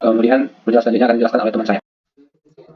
Kemudian penjelasan selanjutnya akan dijelaskan oleh teman saya.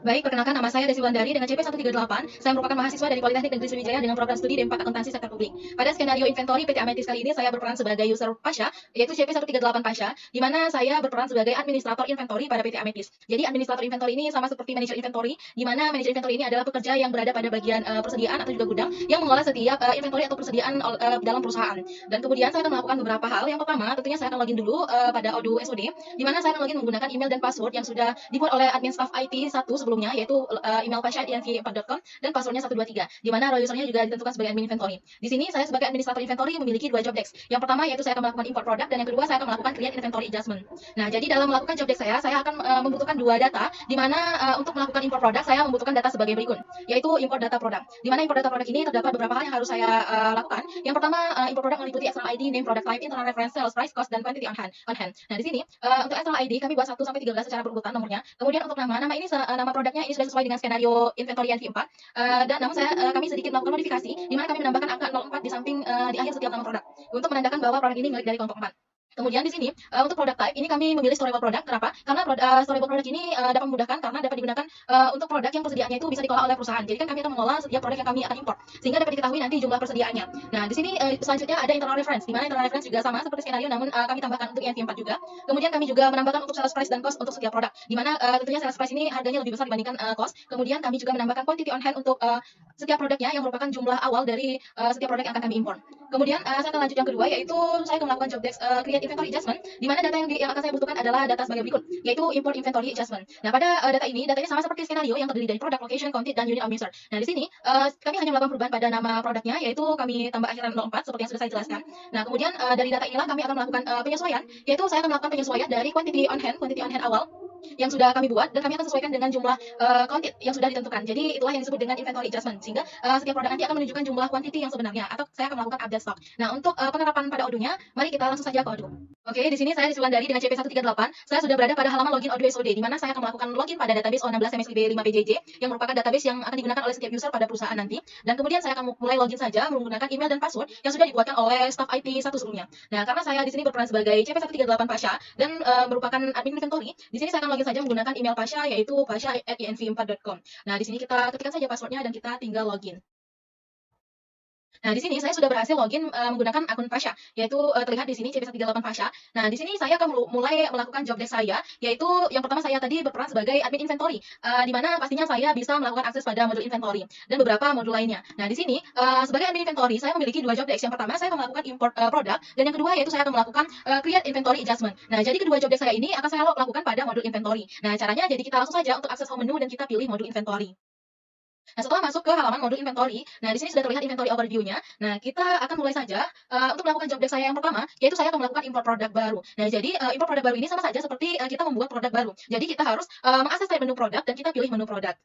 Baik, perkenalkan nama saya Desi Wulandari dengan CP 138. Saya merupakan mahasiswa dari Politeknik Negeri Sriwijaya dengan program studi D4 Akuntansi Sektor Publik. Pada skenario inventory PT Ametis kali ini saya berperan sebagai user Pasha, yaitu CP 138 Pasha, di mana saya berperan sebagai administrator inventory pada PT Ametis. Jadi administrator inventory ini sama seperti manajer inventory, di mana manajer inventory ini adalah pekerja yang berada pada bagian persediaan atau juga gudang yang mengelola setiap inventory atau persediaan dalam perusahaan. Dan kemudian saya akan melakukan beberapa hal. Yang pertama, tentunya saya akan login dulu pada Odoo SOD, di mana saya akan login menggunakan email dan password yang sudah dibuat oleh admin staff IT 1 sebelumnya, yaitu email pasha@inv4.com dan passwordnya 123, di mana role usernya juga ditentukan sebagai admin inventory. Di sini saya sebagai administrator inventory memiliki dua job desk. Yang pertama yaitu saya akan melakukan import produk dan yang kedua saya akan melakukan create inventory adjustment. Nah, jadi dalam melakukan job desk saya akan membutuhkan dua data, di mana untuk melakukan import produk saya membutuhkan data sebagai berikut, yaitu import data produk. Di mana import data produk ini terdapat beberapa hal yang harus saya lakukan. Yang pertama, import produk meliputi external ID, name product type, internal reference, sales price, cost, dan quantity on hand. Nah, di sini untuk external ID kami buat 1 sampai 13 secara berurutan nomornya. Kemudian untuk nama ini nama produknya ini sudah sesuai dengan skenario inventory NV4. Dan namun kami sedikit melakukan modifikasi di mana kami menambahkan angka 04 di samping di akhir setiap nama produk untuk menandakan bahwa produk ini milik dari kelompok 4. Kemudian di sini untuk produk type ini kami memilih storable product. Kenapa? Karena storable product ini dapat memudahkan karena dapat digunakan untuk produk yang persediaannya itu bisa dikelola oleh perusahaan. Jadi kan kami akan mengelola setiap produk yang kami akan import sehingga dapat diketahui nanti jumlah persediaannya. Nah, di sini selanjutnya ada internal reference, di mana internal reference juga sama seperti skenario namun kami tambahkan untuk ENV4 juga. Kemudian kami juga menambahkan untuk sales price dan cost untuk setiap produk, di mana tentunya sales price ini harganya lebih besar dibandingkan cost. Kemudian kami juga menambahkan quantity on hand untuk setiap produknya yang merupakan jumlah awal dari setiap produk yang akan kami import. Kemudian saya akan lanjut yang kedua, yaitu saya akan melakukan job desk create inventory adjustment, di mana data yang akan saya butuhkan adalah data sebagai berikut, yaitu import inventory adjustment. Nah, pada datanya sama seperti skenario yang terdiri dari product location, content, dan unit of user. Nah, di sini kami hanya melakukan perubahan pada nama produknya, yaitu kami tambah akhiran 04 seperti yang sudah saya jelaskan. Nah, kemudian dari data inilah kami akan melakukan penyesuaian, yaitu saya akan melakukan penyesuaian dari quantity on hand awal yang sudah kami buat dan kami akan sesuaikan dengan jumlah quantity yang sudah ditentukan. Jadi itulah yang disebut dengan inventory adjustment, sehingga setiap produk nanti akan menunjukkan jumlah quantity yang sebenarnya atau saya akan melakukan update stock. Nah, untuk penerapan pada Odoo-nya, mari kita langsung saja ke Odoo. Oke, di sini saya Disulandari dengan CP138. Saya sudah berada pada halaman login Odoo SOD, di mana saya akan melakukan login pada database O16 MSIB 5PJJ yang merupakan database yang akan digunakan oleh setiap user pada perusahaan nanti. Dan kemudian saya akan mulai login saja menggunakan email dan password yang sudah dibuatkan oleh staff IT 1 sebelumnya. Nah, karena saya di sini berperan sebagai CP138 Pasha dan merupakan admin inventory, di sini saya akan login saja menggunakan email Pasha, yaitu pasha@inv4.com. Nah, di sini kita ketikkan saja passwordnya dan kita tinggal login. Nah, di sini saya sudah berhasil login menggunakan akun Pasha, yaitu terlihat di sini CP138 Pasha. Nah, di sini saya akan mulai melakukan job desk saya, yaitu yang pertama saya tadi berperan sebagai admin inventory, di mana pastinya saya bisa melakukan akses pada modul inventory dan beberapa modul lainnya. Nah, di sini sebagai admin inventory saya memiliki dua job desk. Yang pertama saya akan melakukan import produk dan yang kedua yaitu saya akan melakukan create inventory adjustment. Nah, jadi kedua job desk saya ini akan saya lakukan pada modul inventory. Nah, caranya jadi kita langsung saja untuk akses home menu dan kita pilih modul inventory. Nah, setelah masuk ke halaman modul inventory, nah di sini sudah terlihat inventory overview-nya. Nah, kita akan mulai saja untuk melakukan job desk saya yang pertama, yaitu saya akan melakukan import produk baru. Nah, jadi import produk baru ini sama saja seperti kita membuat produk baru. Jadi kita harus mengakses tab menu produk dan kita pilih menu produk.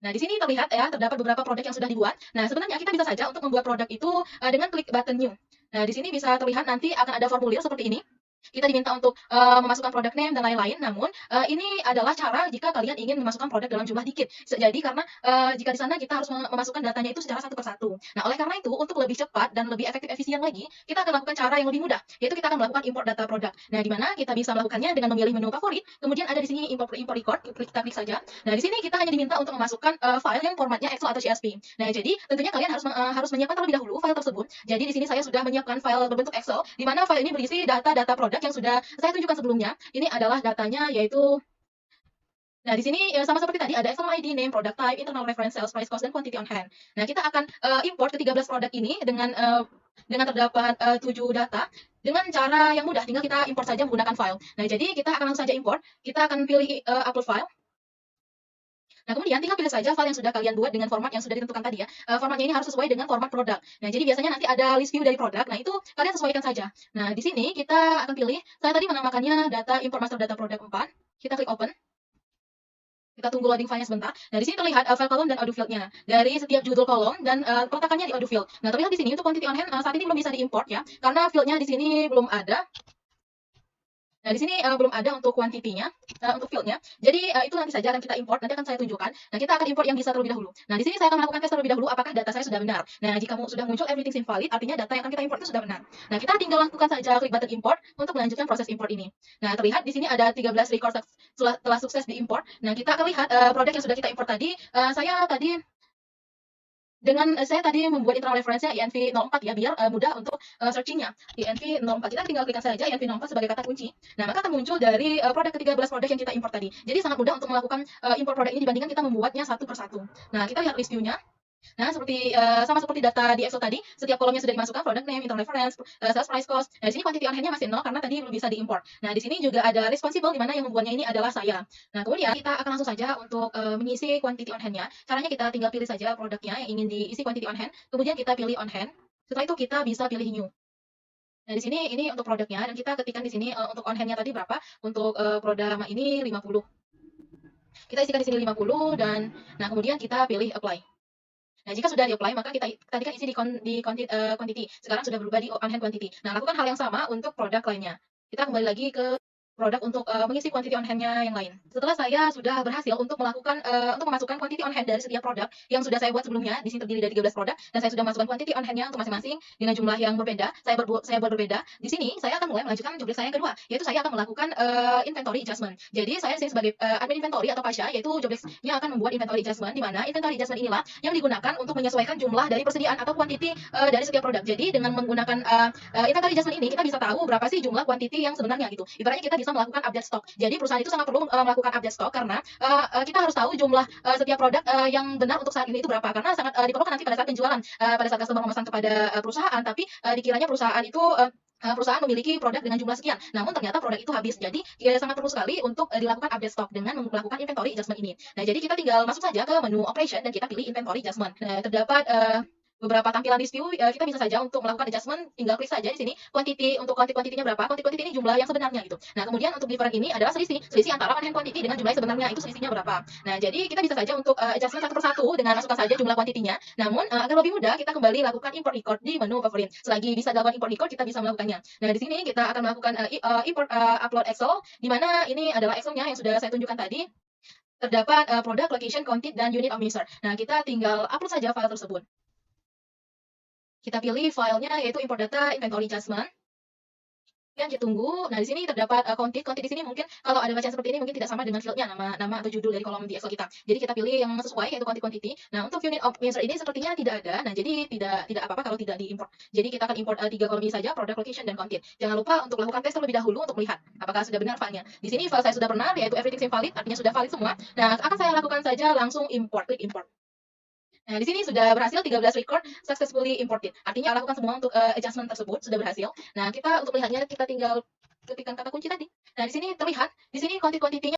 Nah, di sini terlihat ya, terdapat beberapa produk yang sudah dibuat. Nah, sebenarnya kita bisa saja untuk membuat produk itu dengan klik button new. Nah, di sini bisa terlihat nanti akan ada formulir seperti ini. Kita diminta untuk memasukkan produk name dan lain-lain. Namun ini adalah cara jika kalian ingin memasukkan produk dalam jumlah dikit. Jadi karena jika di sana kita harus memasukkan datanya itu secara satu persatu. Nah, oleh karena itu untuk lebih cepat dan lebih efektif efisien lagi, kita akan lakukan cara yang lebih mudah, yaitu kita akan melakukan import data produk. Nah, di mana kita bisa melakukannya dengan memilih menu favorit, kemudian ada di sini import import record, kita klik saja. Nah, di sini kita hanya diminta untuk memasukkan file yang formatnya Excel atau CSV. Nah, jadi tentunya kalian harus menyiapkan terlebih dahulu file tersebut. Jadi di sini saya sudah menyiapkan file berbentuk Excel, di mana file ini berisi data-data produk yang sudah saya tunjukkan sebelumnya. Ini adalah datanya yaitu nah, di sini sama seperti tadi ada external ID, name, product type, internal reference, sales price, cost, dan quantity on hand. Nah, kita akan import ke 13 produk ini dengan terdapat 7 data dengan cara yang mudah, tinggal kita import saja menggunakan file. Nah, jadi kita akan langsung saja import, kita akan pilih upload file. Nah, kemudian tinggal pilih saja file yang sudah kalian buat dengan format yang sudah ditentukan tadi ya. Formatnya ini harus sesuai dengan format produk. Nah, jadi biasanya nanti ada list view dari produk. Nah, itu kalian sesuaikan saja. Nah, di sini kita akan pilih, saya tadi menamakannya data import master data produk 4. Kita klik open. Kita tunggu loading file-nya sebentar. Nah, di sini terlihat file kolom dan audio field-nya. Dari setiap judul kolom dan peletakannya di audio field. Nah, terlihat di sini untuk quantity on hand saat ini belum bisa diimport ya, karena field-nya di sini belum ada. Nah, di sini belum ada untuk kuantitinya, untuk fieldnya. Jadi itu nanti saja akan kita import, nanti akan saya tunjukkan. Nah, kita akan import yang bisa terlebih dahulu. Nah, di sini saya akan melakukan tes terlebih dahulu apakah data saya sudah benar. Nah, jika sudah muncul everything seems valid, artinya data yang akan kita import itu sudah benar. Nah, kita tinggal lakukan saja klik button import untuk melanjutkan proses import ini. Nah, terlihat di sini ada 13 record telah sukses diimport. Nah, kita akan lihat produk yang sudah kita import tadi. Saya tadi membuat internal reference-nya INV04 ya, biar mudah untuk searching-nya. INV04, kita tinggal klikkan saja INV04 sebagai kata kunci. Nah, maka akan muncul dari produk ke-13 produk yang kita import tadi. Jadi sangat mudah untuk melakukan import produk ini dibandingkan kita membuatnya satu persatu. Nah, kita lihat list view-nya. Nah, sama seperti data di Excel tadi, setiap kolomnya sudah dimasukkan product name, internal reference, sales price cost. Nah, di sini quantity on hand-nya masih 0 karena tadi belum bisa diimport. Nah, di sini juga ada responsible di mana yang membuatnya ini adalah saya. Nah, kemudian kita akan langsung saja untuk mengisi quantity on hand-nya. Caranya kita tinggal pilih saja produknya yang ingin diisi quantity on hand, kemudian kita pilih on hand. Setelah itu kita bisa pilih new. Nah, di sini ini untuk produknya dan kita ketikkan di sini untuk on hand-nya tadi berapa. Untuk produk ini 50. Kita isikan di sini 50 dan nah kemudian kita pilih apply. Nah, jika sudah di-apply, maka kita tadi kan isi di quantity. Sekarang sudah berubah di on hand quantity. Nah, lakukan hal yang sama untuk produk lainnya. Kita kembali lagi ke produk untuk mengisi quantity on hand-nya yang lain. Setelah saya sudah berhasil untuk memasukkan quantity on hand dari setiap produk yang sudah saya buat sebelumnya, di sini terdiri dari 13 produk dan saya sudah masukkan quantity on hand-nya untuk masing-masing dengan jumlah yang berbeda. Saya buat berbeda. Di sini saya akan mulai melanjutkan job desk saya yang kedua, yaitu saya akan melakukan inventory adjustment. Jadi saya di sini sebagai admin inventory atau Pasha, yaitu job desk-nya akan membuat inventory adjustment, di mana inventory adjustment inilah yang digunakan untuk menyesuaikan jumlah dari persediaan atau quantity dari setiap produk. Jadi dengan menggunakan inventory adjustment ini kita bisa tahu berapa sih jumlah quantity yang sebenarnya gitu. Ibaratnya kita bisa melakukan update stok. Jadi perusahaan itu sangat perlu melakukan update stok karena kita harus tahu jumlah setiap produk yang benar untuk saat ini itu berapa, karena sangat diperlukan nanti pada saat penjualan, pada saat customer memesan kepada perusahaan, tapi dikiranya perusahaan itu perusahaan memiliki produk dengan jumlah sekian, namun ternyata produk itu habis. Jadi sangat perlu sekali untuk dilakukan update stok dengan melakukan inventory adjustment ini. Nah, jadi kita tinggal masuk saja ke menu operation dan kita pilih inventory adjustment. Nah, terdapat beberapa tampilan list view, kita bisa saja untuk melakukan adjustment, tinggal klik saja di sini quantity, untuk quantity-nya berapa, quantity ini jumlah yang sebenarnya gitu. Nah, kemudian untuk different ini adalah selisih antara on hand quantity dengan jumlah yang sebenarnya, itu selisihnya berapa. Nah, jadi kita bisa saja untuk adjustment satu persatu dengan masukkan saja jumlah quantity-nya. Namun agar lebih mudah, kita kembali lakukan import record di menu favorit. Selagi bisa dilakukan import record, kita bisa melakukannya. Nah, di sini kita akan melakukan import upload Excel, di mana ini adalah Excel-nya yang sudah saya tunjukkan tadi. Terdapat produk, location, content, dan unit of user. Nah, kita tinggal upload saja file tersebut. Kita pilih filenya yaitu import data inventory adjustment. Kemudian kita tunggu. Nah, di sini terdapat content di sini mungkin kalau ada bacaan seperti ini mungkin tidak sama dengan fieldnya, nama atau judul dari kolom di Excel kita. Jadi kita pilih yang sesuai yaitu quantity. Nah, untuk unit of user ini sepertinya tidak ada. Nah, jadi tidak apa-apa kalau tidak diimport. Jadi kita akan import 3 kolom ini saja, product, location, dan content. Jangan lupa untuk lakukan tes terlebih dahulu untuk melihat apakah sudah benar filenya. Di sini file saya sudah benar yaitu everything seems valid, artinya sudah valid semua. Nah, akan saya lakukan saja langsung import, klik import. Nah, di sini sudah berhasil 13 record successfully imported. Artinya lakukan semua untuk adjustment tersebut sudah berhasil. Nah, kita untuk melihatnya kita tinggal ketikkan kata kunci tadi. Nah, di sini terlihat, di sini quantity-nya